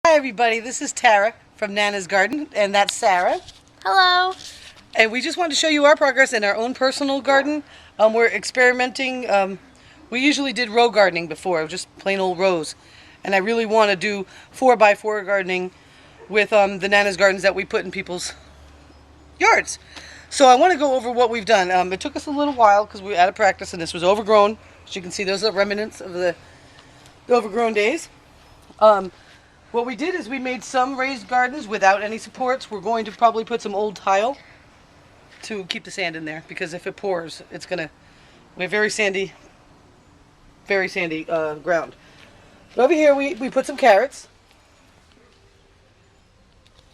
Hi everybody, this is Tara from Nana's Garden, and that's Sarah. Hello. And we just wanted to show you our progress in our own personal garden. We're experimenting. We usually did row gardening before, just plain old rows. And I really want to do 4x4 gardening with the Nana's Gardens that we put in people's yards. So I want to go over what we've done. It took us a little while because we were out of practice and this was overgrown. As you can see, those are remnants of the overgrown days. What we did is we made some raised gardens without any supports. We're going to probably put some old tile to keep the sand in there, because if it pours, it's gonna. We have very sandy ground. But over here we put some carrots.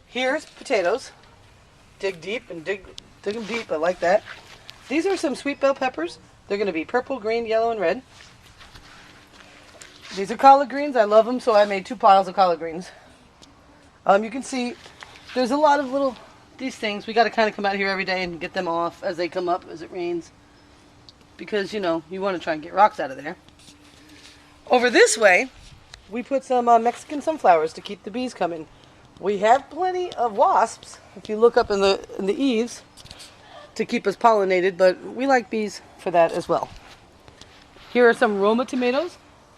Here's potatoes. Dig deep and dig them deep. I like that. These are some sweet bell peppers. They're going to be purple, green, yellow, and red. These are collard greens. I love them, so I made 2 piles of collard greens. You can see there's a lot of these things. We got to kind of come out here every day and get them off as they come up, as it rains. Because, you know, you want to try and get rocks out of there. Over this way, we put some Mexican sunflowers to keep the bees coming. We have plenty of wasps, if you look up in the eaves, to keep us pollinated, but we like bees for that as well. Here are some Roma tomatoes.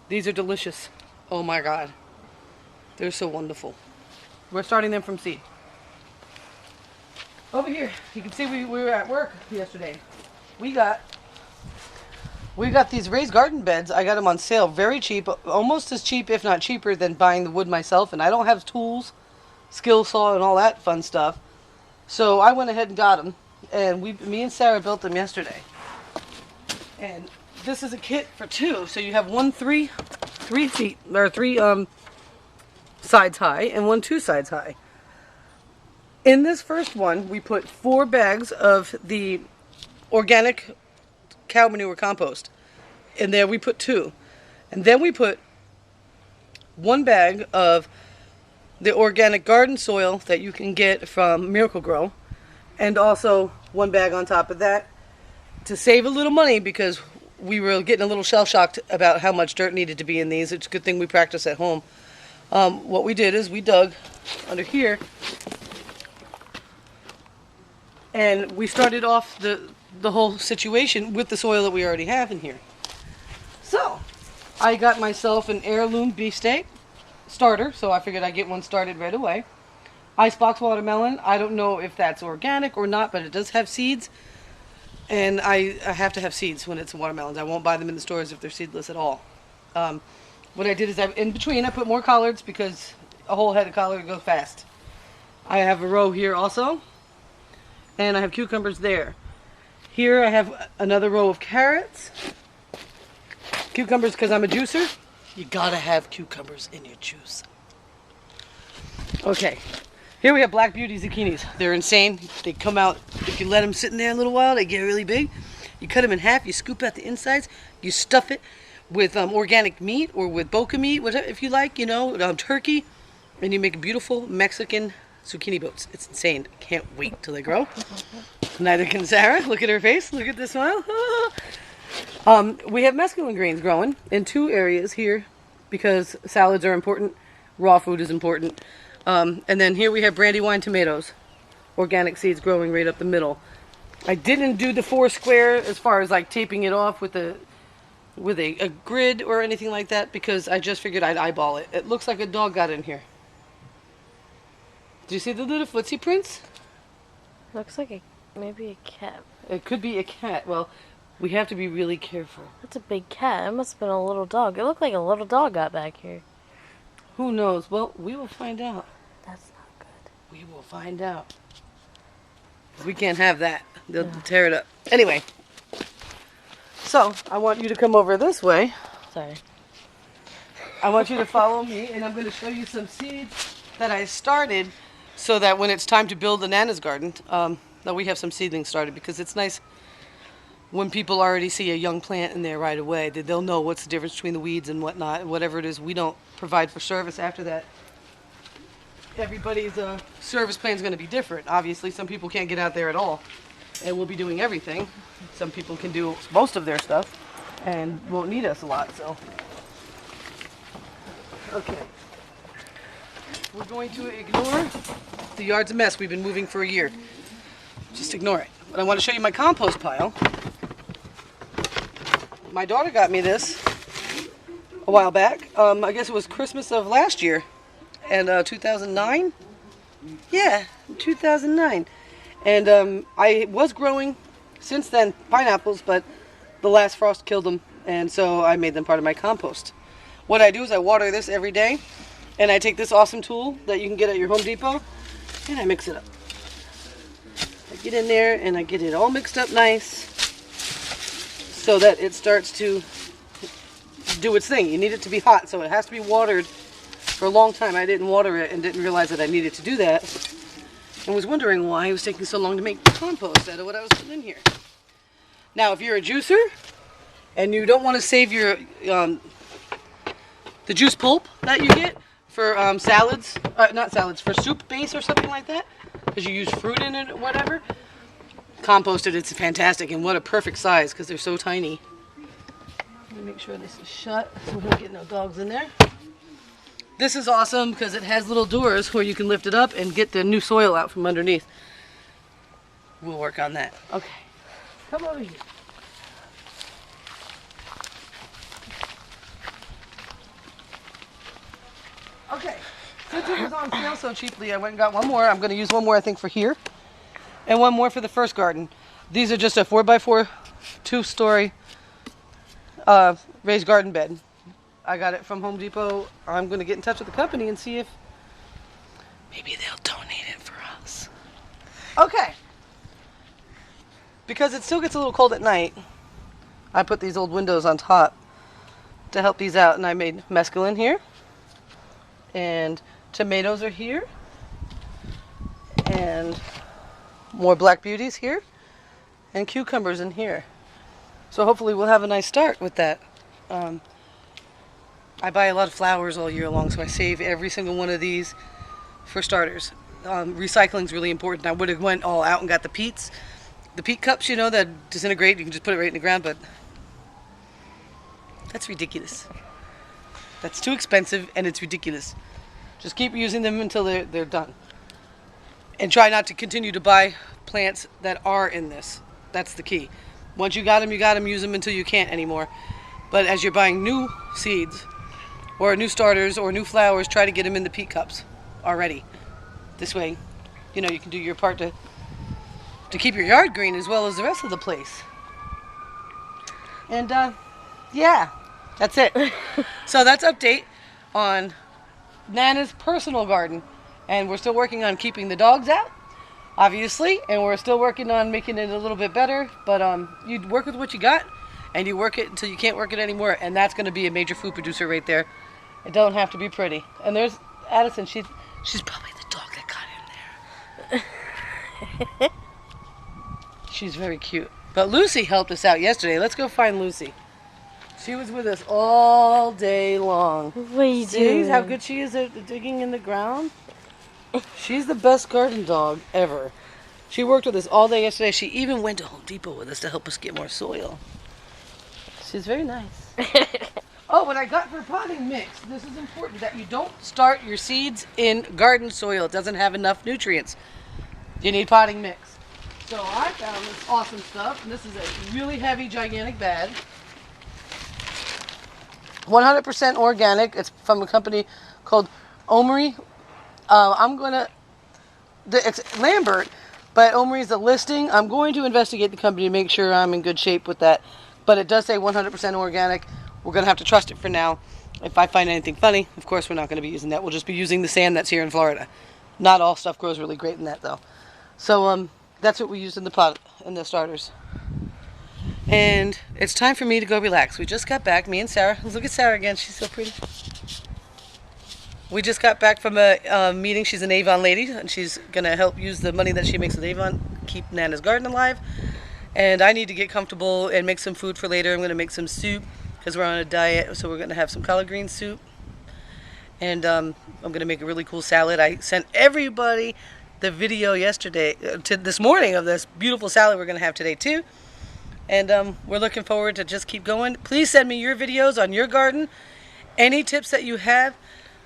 These are delicious. Oh my God. They're so wonderful. We're starting them from seed. Over here, you can see we were at work yesterday. We got these raised garden beds. I got them on sale, very cheap, almost as cheap, if not cheaper, than buying the wood myself. And I don't have tools, skill saw, and all that fun stuff. So I went ahead and got them. And me and Sarah built them yesterday. And this is a kit for 2, so you have one 3 feet, or 3 sides high, and one 2 sides high. In this first one, we put 4 bags of the organic cow manure compost. In there we put 2. And then we put 1 bag of the organic garden soil that you can get from Miracle Grow, and also 1 bag on top of that to save a little money, because we were getting a little shell-shocked about how much dirt needed to be in these. It's a good thing we practice at home. What we did is we dug under here, and we started off the whole situation with the soil that we already have in here. So, I got myself an heirloom beefsteak starter, so I figured I'd get one started right away. Icebox watermelon. I don't know if that's organic or not, but it does have seeds. And I have to have seeds when it's watermelons. I won't buy them in the stores if they're seedless at all. What I did is in between I put more collards, because a whole head of collard goes fast. I have a row here also. And I have cucumbers there. Here I have another row of carrots. Cucumbers, because I'm a juicer. You gotta have cucumbers in your juice. Okay. Here we have Black Beauty zucchinis. They're insane. They come out, if you let them sit in there a little while, they get really big. You cut them in half, you scoop out the insides, you stuff it with organic meat or with boca meat, whatever, if you like, you know, turkey, and you make beautiful Mexican zucchini boats. It's insane. I can't wait till they grow. Neither can Sarah. Look at her face. Look at the smile. We have mesclun greens growing in 2 areas here, because salads are important. Raw food is important. And then here we have brandywine tomatoes, organic seeds growing right up the middle. I didn't do the 4 square as far as like taping it off with a grid or anything like that, because I just figured I'd eyeball it. It looks like a dog got in here. Do you see the little footsie prints? Looks like maybe a cat. It could be a cat. Well, we have to be really careful. That's a big cat. It must have been a little dog. It looked like a little dog got back here. Who knows? Well, we will find out. That's not good. We will find out. We can't have that. They'll tear it up. Anyway. So, I want you to come over this way. Sorry. I want you to follow me, and I'm going to show you some seeds that I started, so that when it's time to build the Nana's garden, that we have some seedlings started, because it's nice when people already see a young plant in there right away, that they'll know what's the difference between the weeds and whatnot, and whatever it is we don't provide for service after that. Everybody's service plan is going to be different. Obviously, some people can't get out there at all, and we'll be doing everything. Some people can do most of their stuff and won't need us a lot, so. Okay. we're going to ignore the yard's a mess. We've been moving for a year. Just ignore it. But I want to show you my compost pile. My daughter got me this a while back. I guess it was Christmas of last year. And 2009? Yeah, 2009. And I was growing since then pineapples, but the last frost killed them. And so I made them part of my compost. What I do is I water this every day. And I take this awesome tool that you can get at your Home Depot. And I mix it up. I get in there and I get it all mixed up nice so that it starts to do its thing. You need it to be hot, so it has to be watered for a long time. I didn't water it and didn't realize that I needed to do that, and was wondering why it was taking so long to make compost out of what I was putting in here. Now, if you're a juicer and you don't want to save your the juice pulp that you get for salads, not salads, for soup base or something like that, because you use fruit in it or whatever, composted, it's fantastic, and what a perfect size because they're so tiny. Let me make sure this is shut so we don't get no dogs in there. This is awesome because it has little doors where you can lift it up and get the new soil out from underneath. We'll work on that. Okay, come over here. Okay, since it was on sale so cheaply, I went and got one more. I'm going to use one more, I think, for here. And one more for the first garden. These are just a 4x4, 2-story raised garden bed. I got it from Home Depot. I'm going to get in touch with the company and see if maybe they'll donate it for us. Okay. Because it still gets a little cold at night, I put these old windows on top to help these out. And I made mesclun here. And tomatoes are here. And more black beauties here. And cucumbers in here. So hopefully we'll have a nice start with that. I buy a lot of flowers all year long, so I save every single one of these for starters. Recycling is really important. I would have went all out and got the peats. The peat cups, you know, that disintegrate. You can just put it right in the ground, but that's ridiculous. That's too expensive, and it's ridiculous. Just keep using them until they're done. And try not to continue to buy plants that are in this. That's the key. Once you got them, use them until you can't anymore. But as you're buying new seeds, or new starters, or new flowers, try to get them in the peat cups already. This way, you know, you can do your part to keep your yard green as well as the rest of the place. And, yeah, that's it. So that's update on Nana's personal garden. And we're still working on keeping the dogs out, obviously, and we're still working on making it a little bit better. But you work with what you got, and you work it until you can't work it anymore, and that's going to be a major food producer right there. It don't have to be pretty. And there's Addison. She's probably the dog that got in there. She's very cute. But Lucy helped us out yesterday. Let's go find Lucy. She was with us all day long. What are you See doing? how good she is at digging in the ground? She's the best garden dog ever. She worked with us all day yesterday. She even went to Home Depot with us to help us get more soil. She's very nice. Oh, what I got for potting mix. This is important that you don't start your seeds in garden soil. It doesn't have enough nutrients. You need potting mix. So I found this awesome stuff. And this is a really heavy, gigantic bag. 100% organic. It's from a company called Omri. It's Lambert, but Omri is a listing. I'm going to investigate the company to make sure I'm in good shape with that. But it does say 100% organic. We're going to have to trust it for now. If I find anything funny, of course we're not going to be using that. We'll just be using the sand that's here in Florida. Not all stuff grows really great in that though. So that's what we used in the pot, in the starters. And it's time for me to go relax. We just got back, me and Sarah. Look at Sarah again, she's so pretty. We just got back from a meeting. She's an Avon lady, and she's going to help use the money that she makes with Avon, keep Nana's garden alive. And I need to get comfortable and make some food for later. I'm going to make some soup, because we're on a diet, so we're going to have some collard green soup. And I'm going to make a really cool salad. I sent everybody the video yesterday, this morning, of this beautiful salad we're going to have today too. And we're looking forward to just keep going. Please send me your videos on your garden. Any tips that you have.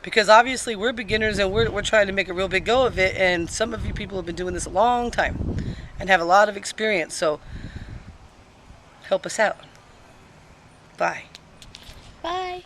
Because obviously we're beginners and we're trying to make a real big go of it, and some of you people have been doing this a long time and have a lot of experience, so help us out. Bye. Bye.